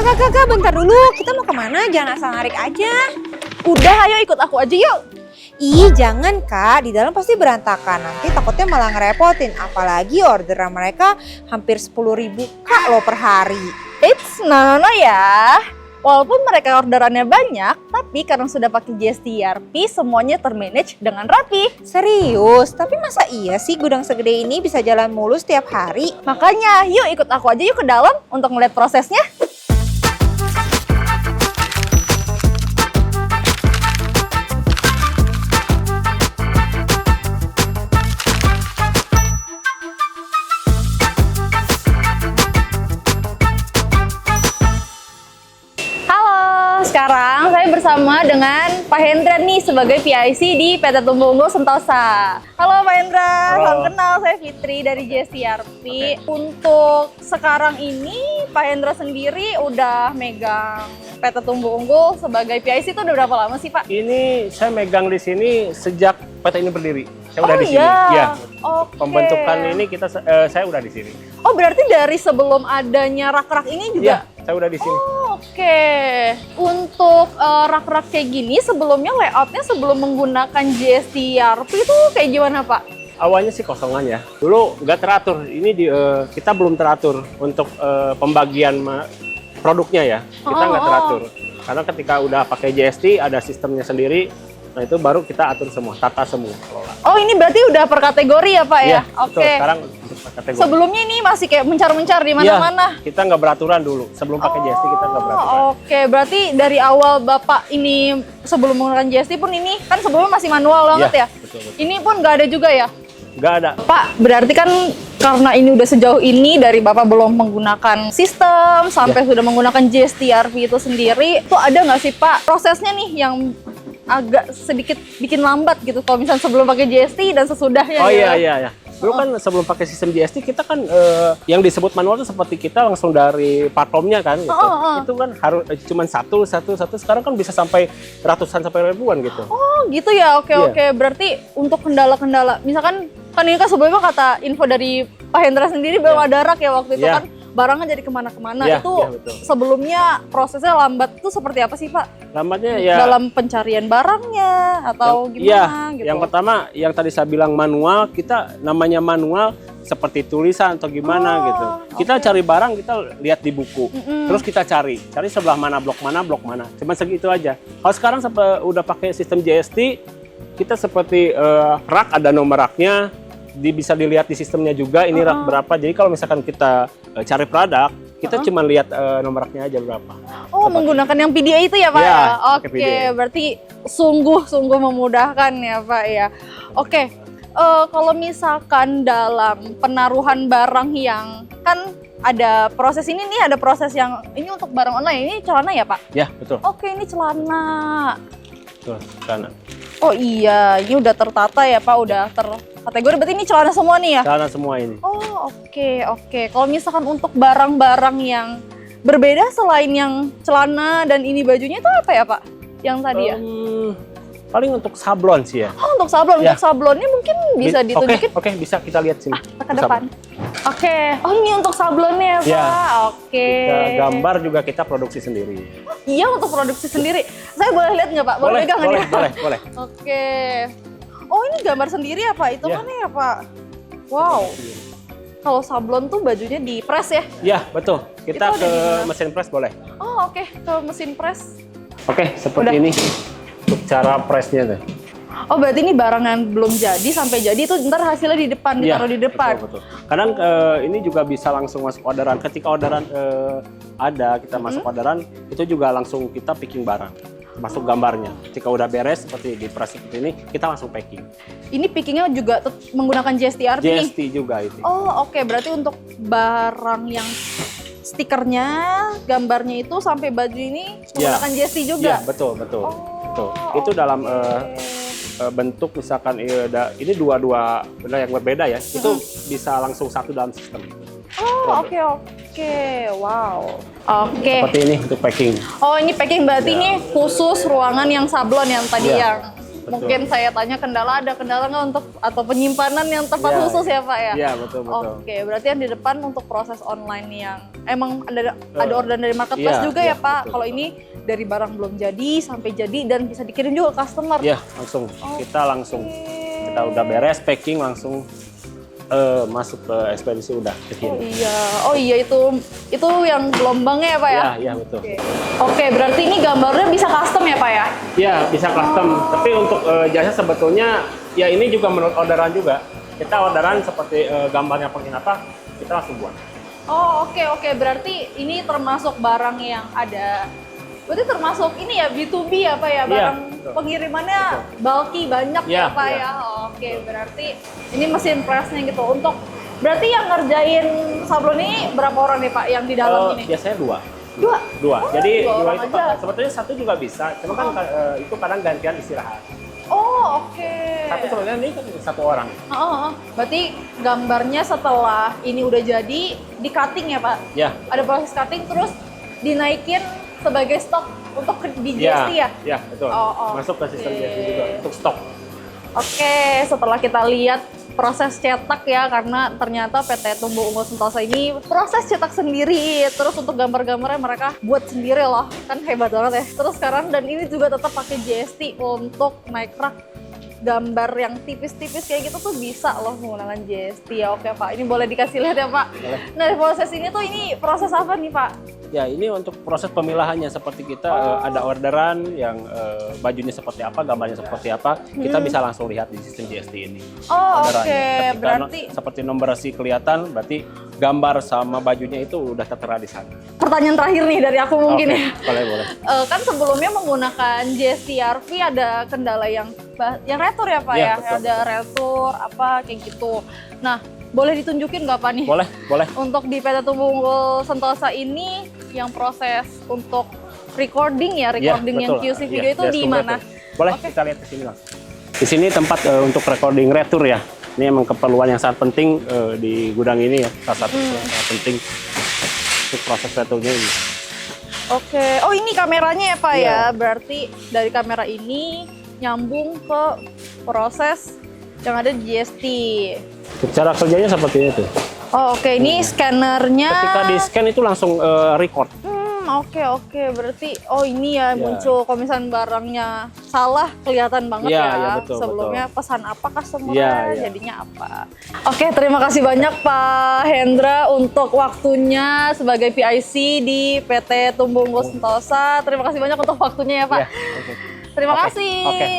Kak, bentar dulu. Kita mau kemana? Jangan asal narik aja. Udah, ayo ikut aku aja yuk. Ih, jangan Kak. Di dalam pasti berantakan. Nanti takutnya malah ngerepotin. Apalagi orderan mereka hampir 10.000 Kak loh per hari. Eits, no ya. Walaupun mereka orderannya banyak, tapi karena sudah pakai GST ERP, semuanya termanage dengan rapi. Serius? Tapi masa iya sih gudang segede ini bisa jalan mulus setiap hari? Makanya, yuk ikut aku aja yuk ke dalam untuk ngeliat prosesnya. Sekarang saya bersama dengan Pak Hendra nih sebagai PIC di PT Tumbuh Unggul Sentosa. Halo Pak Hendra, salam kenal, saya Fitri dari GST ERP. Untuk sekarang ini Pak Hendra sendiri udah megang PT Tumbuh Unggul sebagai PIC itu udah berapa lama sih Pak? Ini saya megang di sini sejak PT ini berdiri. Saya udah di sini. Iya. Ya. Oke. Pembentukan ini saya udah di sini. Oh, berarti dari sebelum adanya rak-rak ini juga? Iya, saya udah di sini. Oke, untuk rak-rak kayak gini sebelumnya layoutnya sebelum menggunakan GST ERP itu kayak gimana Pak? Awalnya sih kosongan ya. Dulu nggak teratur. Ini kita belum teratur untuk pembagian produknya ya. Kita nggak teratur. Karena ketika udah pakai GST ada sistemnya sendiri. Nah itu baru kita atur semua, tata semua. Oh ini berarti udah per kategori ya Pak ya? Iya, Oke. betul. Sekarang untuk per kategori. Sebelumnya ini masih kayak mencar-mencar di mana-mana. Iya, kita nggak beraturan dulu. Sebelum pakai GST kita nggak beraturan. Oke, berarti dari awal Bapak ini sebelum menggunakan GST pun ini kan sebelumnya masih manual banget ya? Betul. Ini pun nggak ada juga ya? Nggak ada. Pak, berarti kan karena ini udah sejauh ini dari Bapak belum menggunakan sistem sampai sudah menggunakan GST ERP itu sendiri, itu ada nggak sih Pak prosesnya nih yang agak sedikit bikin lambat gitu kalau misalnya sebelum pakai GST dan sesudahnya? Oh ya? iya. Dulu kan sebelum pakai sistem GST kita kan yang disebut manual itu seperti kita langsung dari platformnya kan gitu. Itu kan harus cuma satu. Sekarang kan bisa sampai ratusan sampai ribuan gitu. Oh gitu ya, oke. Berarti untuk kendala-kendala, misalkan kan ini kan sebelumnya kata info dari Pak Hendra sendiri belum ada rak ya waktu itu kan barangnya jadi kemana-kemana. Itu betul. sebelumnya prosesnya lambat itu seperti apa sih Pak? Lambatnya ya dalam pencarian barangnya atau gimana gitu? Yang pertama yang tadi saya bilang manual, kita namanya manual seperti tulisan atau gimana gitu. Kita cari barang, kita lihat di buku. Terus kita cari sebelah mana, blok mana. Cuma segitu aja. Kalau sekarang udah pakai sistem GST, kita seperti rak ada nomor raknya, bisa dilihat di sistemnya juga ini rak berapa. Jadi kalau misalkan kita cari produk, kita cuma lihat nomor raknya aja berapa. Oh, seperti menggunakan yang PDA itu ya Pak? Ya, Oke, berarti sungguh memudahkan ya Pak ya. Oke, kalau misalkan dalam penaruhan barang yang kan ada proses ini nih, ada proses yang ini untuk barang online, ini celana ya Pak? Ya, betul. Oke, ini celana. Betul, celana. Oh iya, ini udah tertata ya Pak, udah terkategori, berarti ini celana semua nih ya? Celana semua ini. Oh oke. Kalau misalkan untuk barang-barang yang berbeda selain yang celana dan ini bajunya itu apa ya Pak? Yang tadi ya? Paling untuk sablon sih ya. Oh untuk sablon, untuk sablonnya mungkin bisa ditunjukin? Oke, bisa kita lihat sini. Ke depan. Oke, oh ini untuk sablonnya ya Pak? Oke. Kita gambar juga kita produksi sendiri. Iya untuk produksi sendiri. Saya boleh lihat nggak Pak? Boleh pegang nggak nih? Boleh. Oke. Oh ini gambar sendiri ya Pak? Itu mana ya Pak? Wow. Kalau sablon tuh bajunya di press ya? Iya, betul. Kita ke mesin press boleh. Oh oke, ke mesin press. Oke, seperti ini. Untuk cara pressnya tuh. Oh berarti ini barang yang belum jadi sampai jadi itu ntar hasilnya di depan, ditaruh di depan. Betul. Kadang ini juga bisa langsung masuk orderan. Ketika orderan kita masuk orderan, itu juga langsung kita picking barang. Masuk gambarnya. Ketika udah beres seperti di press seperti ini, kita langsung packing. Ini pickingnya juga menggunakan GST ERP nih? GST juga itu. Oh oke, berarti untuk barang yang stikernya, gambarnya itu sampai baju ini menggunakan GST juga? Iya, betul. Itu dalam bentuk misalkan ini dua benda yang berbeda ya, itu bisa langsung satu dalam sistem. Oh oke, wow. Oke. Seperti ini untuk packing. Oh ini packing berarti ini khusus ruangan yang sablon yang tadi yang Mungkin saya tanya ada kendala nggak untuk atau penyimpanan yang tepat Iya, khusus ya Pak ya? Iya, betul. Oke, berarti yang di depan untuk proses online yang emang ada orderan dari marketplace Iya, juga ya iya, Pak. betul, Kalau betul. ini dari barang belum jadi sampai jadi dan bisa dikirim juga ke customer. Iya, langsung. Kita langsung. Kita udah beres packing langsung masuk ke ekspedisi udah Oh iya, itu yang gelombangnya ya Pak ya? Iya, betul. Oke, berarti ini gambarnya bisa custom ya Pak ya? Iya, bisa custom. Tapi untuk jasa sebetulnya ya ini juga menurut orderan juga. Kita orderan seperti gambarnya pengen apa, kita langsung buat. Oh oke, berarti ini termasuk barang yang ada. Berarti termasuk ini ya B2B ya Pak ya? Iya, Barang betul. pengirimannya bulky banyak ya Iya, Pak iya. ya? Oke, berarti ini mesin pressnya gitu. Untuk berarti yang ngerjain sablon ini berapa orang nih Pak yang di dalam ini? Biasanya dua. Dua? Jadi dua dua orang itu aja. sebetulnya satu juga bisa. Cuma kan itu kadang gantian istirahat. Oh oke. Tapi sebenarnya ini kan satu orang. Berarti gambarnya setelah ini udah jadi di cutting ya Pak? Ya. Ada proses cutting terus dinaikin sebagai stok untuk di Iya, GST ya? Iya, betul. Oh, Masuk ke sistem oke. GST juga untuk stok. Oke, setelah kita lihat proses cetak ya, karena ternyata PT Tumbuh Unggul Sentosa ini proses cetak sendiri, terus untuk gambar-gambarnya mereka buat sendiri loh, kan hebat banget ya. Terus sekarang dan ini juga tetap pakai GST untuk naik rak gambar yang tipis-tipis kayak gitu tuh bisa loh menggunakan GST ya. Oke Pak, ini boleh dikasih lihat ya Pak. Boleh. Nah proses ini tuh ini proses apa nih Pak? Ya, ini untuk proses pemilahannya seperti kita ada orderan yang bajunya seperti apa, gambarnya seperti apa, kita bisa langsung lihat di sistem GST ini. Oh Orderannya. oke, Ketika berarti seperti nomorasi kelihatan, berarti gambar sama bajunya itu udah tertera di sana. pertanyaan terakhir nih dari aku mungkin Oke, ya. boleh. Kan sebelumnya menggunakan JSTRV ada kendala yang retur ya Pak Iya, ya? betul, Ada retur apa kayak gitu. Nah, boleh ditunjukin nggak Pak nih? Boleh. Untuk di PT Tumbuh Unggul Sentosa ini yang proses untuk recording ya, recording yang betul. QC video Iya, itu di langsung mana? retur. Boleh, kita lihat di sini langsung. Di sini tempat untuk recording retur ya. Ini emang keperluan yang sangat penting di gudang ini ya. Salah satu yang sangat penting untuk proses returnya ini. Oke, oh ini kameranya ya Pak Iya. ya? Berarti dari kamera ini nyambung ke proses yang ada di GST. Cara kerjanya seperti itu. Oh oke, ini scannernya. Ketika di scan itu langsung record. Oke, berarti ini ya Iya. muncul kalau misalnya barangnya salah kelihatan banget Iya, ya. iya, betul, Sebelumnya pesan apa customer Iya, iya. jadinya apa. Oke, terima kasih banyak Pak Hendra untuk waktunya sebagai PIC di PT Tumbuh Unggul Sentosa. Terima kasih banyak untuk waktunya ya Pak. Iya, oke. Terima Oke, kasih. oke.